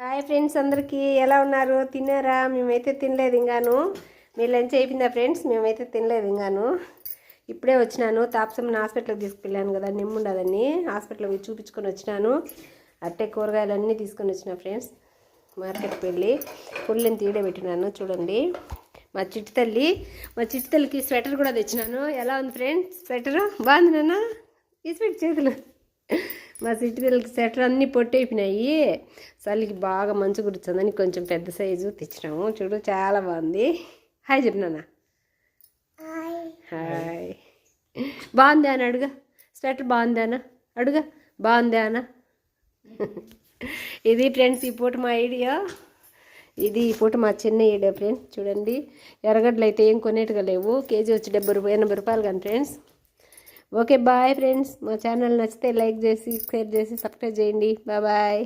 Hi friends, అందరికీ ఎలా ఉన్నారు? తిన్నారా? మేమైతే తినలేదు ఇంకాను. మీ లంచ్ అయిపోయిందా ఫ్రెండ్స్? మేమైతే తినలేదు ఇంకాను. ఇప్పుడే వచ్చినాను. తాపసమ్మని హాస్పిటల్కి తీసుకెళ్ళాను కదా, నిమ్ముండదని హాస్పిటల్కి చూపించుకొని వచ్చినాను. అట్టే కూరగాయలన్నీ తీసుకొని వచ్చిన ఫ్రెండ్స్. మార్కెట్కి వెళ్ళి పుల్లని తీయబెట్టినాను. చూడండి, మా చిట్టి తల్లికి స్వెటర్ కూడా తెచ్చినాను. ఎలా ఉంది ఫ్రెండ్స్ స్వెటర్? బాగుంది నాన్న. తీసిపెట్టి చేతులు. మా సిటీకి స్వెటర్ అన్నీ పొట్టయిపోయినాయి. చలికి బాగా మంచు కుడుతుందని కొంచెం పెద్ద సైజు తెచ్చినాము. చూడు, చాలా బాగుంది. హాయ్ చెప్పినానా? హాయ్. బాగుంది అని అడుగా. స్వెటర్ బాగుంది అన్న అడుగా. బాగుంది అన్న. ఇది ఫ్రెండ్స్ ఈ పూట మా ఐడియా. ఈ పూట మా చిన్న ఐడియా ఫ్రెండ్స్. చూడండి, ఎర్రగడ్డలు అయితే ఏం కొనేట్టుగా లేవు. కేజీ వచ్చి 80 రూపాయలు కానీ ఫ్రెండ్స్. Okay bye friends. మా ఛానల్ నచ్చితే లైక్ చేసి, షేర్ చేసి, సబ్స్క్రైబ్ చేయండి. బాయ్.